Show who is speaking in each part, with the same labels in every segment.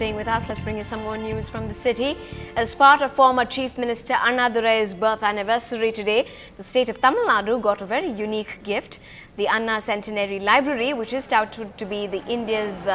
Speaker 1: staying with us, let's bring you some more news from the city. As part of former Chief Minister Annadurai's birth anniversary today, the state of Tamil Nadu got a very unique gift. The Anna Centenary Library, which is touted to be India's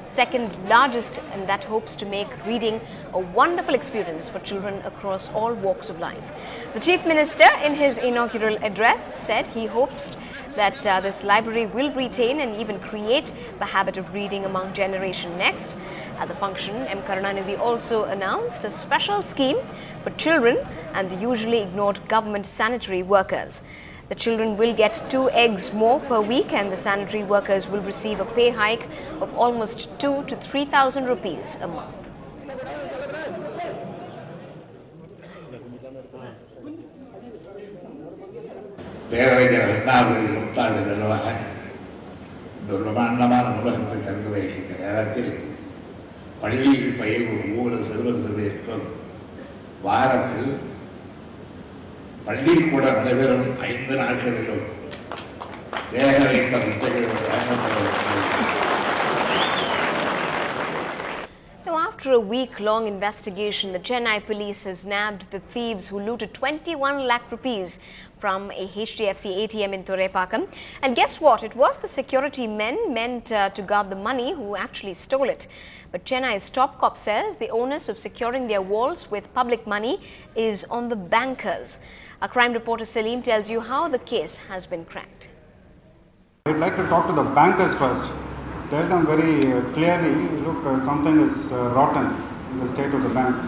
Speaker 1: second largest, and that hopes to make reading a wonderful experience for children across all walks of life. The Chief Minister, in his inaugural address, said he hopes that this library will retain and even create the habit of reading among Generation Next. At the function, M. Karunanidhi also announced a special scheme for children and the usually ignored government sanitary workers. The children will get 2 eggs more per week, and the sanitary workers will receive a pay hike of almost 2,000 to 3,000 rupees a month.
Speaker 2: பள்ளிக்கூட நடைபெறும் 5 நாட்களிலும்
Speaker 1: Now, after a week-long investigation, the Chennai police has nabbed the thieves who looted 21 lakh rupees from a HDFC ATM in Thoraipakkam. And guess what? It was the security men meant to guard the money who actually stole it. But Chennai's top cop says the onus of securing their walls with public money is on the bankers. Our crime reporter Salim tells you how the case has been cracked.
Speaker 3: I'd like to talk to the bankers first. Tell them very clearly, look, something is rotten in the state of the banks.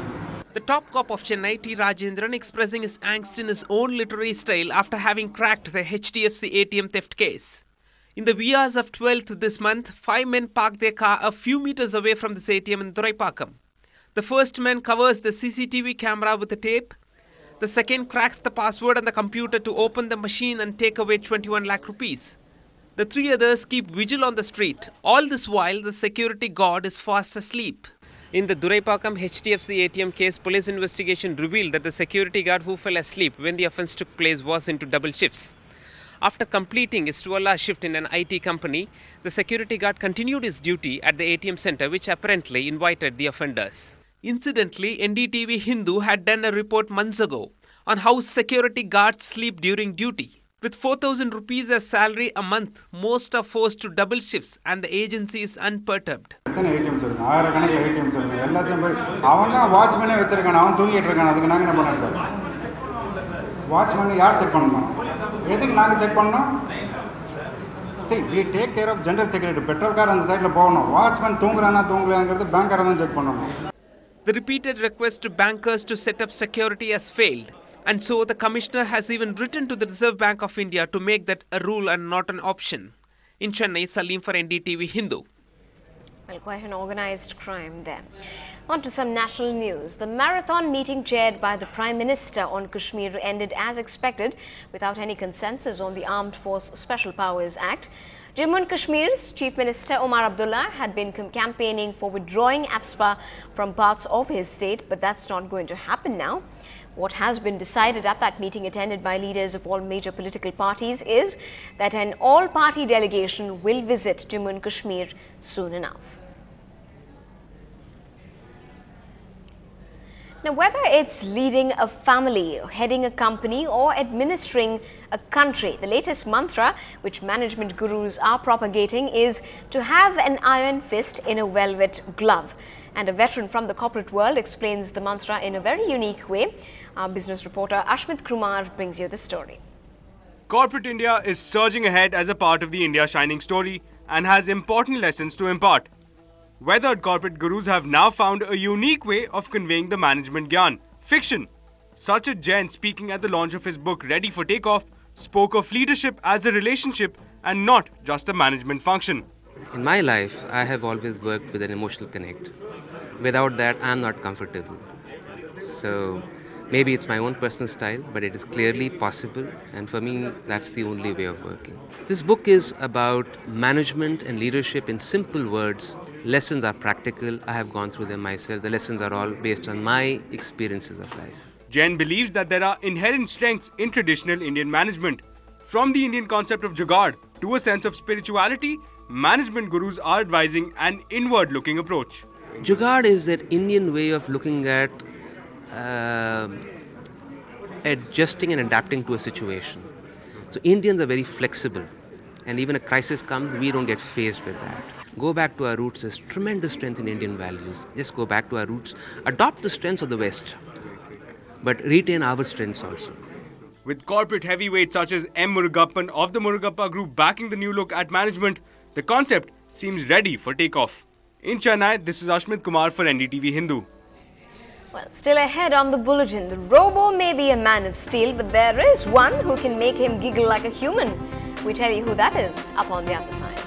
Speaker 4: The top cop of Chennai, T. Rajendran, expressing his angst in his own literary style after having cracked the HDFC ATM theft case. In the wee hours of 12th this month, 5 men parked their car a few meters away from this ATM in Thoraipakkam. The first man covers the CCTV camera with a tape. The second cracks the password on the computer to open the machine and take away 21 lakh rupees. The 3 others keep vigil on the street. All this while, the security guard is fast asleep. In the Thoraipakkam HDFC ATM case, police investigation revealed that the security guard who fell asleep when the offence took place was into double shifts. After completing his 12-hour shift in an IT company, the security guard continued his duty at the ATM center, which apparently invited the offenders. Incidentally, NDTV Hindu had done a report months ago on how security guards sleep during duty. With 4,000 rupees as salary a month, most are forced to double shifts and the agency is unperturbed.
Speaker 3: See, we take care of general security. Petrol car on the side, watchman check.
Speaker 4: The repeated request to bankers to set up security has failed. And so the commissioner has even written to the Reserve Bank of India to make that a rule and not an option. In Chennai, Salim for NDTV Hindu.
Speaker 1: Well, quite an organized crime there. On to some national news. The marathon meeting chaired by the Prime Minister on Kashmir ended as expected without any consensus on the Armed Force Special Powers Act. Jammu and Kashmir's Chief Minister Omar Abdullah had been campaigning for withdrawing AFSPA from parts of his state, but that's not going to happen now. What has been decided at that meeting attended by leaders of all major political parties is that an all-party delegation will visit Jammu and Kashmir soon enough. Now, whether it's leading a family, heading a company or administering a country, the latest mantra which management gurus are propagating is to have an iron fist in a velvet glove. And a veteran from the corporate world explains the mantra in a very unique way. Our business reporter Ashmit Kumar brings you the story.
Speaker 5: Corporate India is surging ahead as a part of the India Shining story and has important lessons to impart. Weathered corporate gurus have now found a unique way of conveying the management gyan, fiction. Sachit Jain, speaking at the launch of his book Ready for Takeoff, spoke of leadership as a relationship and not just a management function.
Speaker 6: In my life, I have always worked with an emotional connect. Without that, I am not comfortable. So maybe it's my own personal style, but it is clearly possible, and for me, that's the only way of working. This book is about management and leadership in simple words. Lessons are practical. I have gone through them myself. The lessons are all based on my experiences of life.
Speaker 5: Jain believes that there are inherent strengths in traditional Indian management. From the Indian concept of jugaad to a sense of spirituality, management gurus are advising an inward-looking approach.
Speaker 6: Jugaad is that Indian way of looking at adjusting and adapting to a situation. So Indians are very flexible, and even a crisis comes, we don't get faced with that. Go back to our roots. There's tremendous strength in Indian values. Just go back to our roots, adopt the strengths of the West, but retain our strengths also.
Speaker 5: With corporate heavyweights such as M. Murugappan of the Murugappa Group backing the new look at management, the concept seems ready for takeoff. In Chennai, this is Ashmit Kumar for NDTV Hindu.
Speaker 1: Well, still ahead on the bulletin, the robo may be a man of steel, but there is one who can make him giggle like a human. We tell you who that is up on the other side.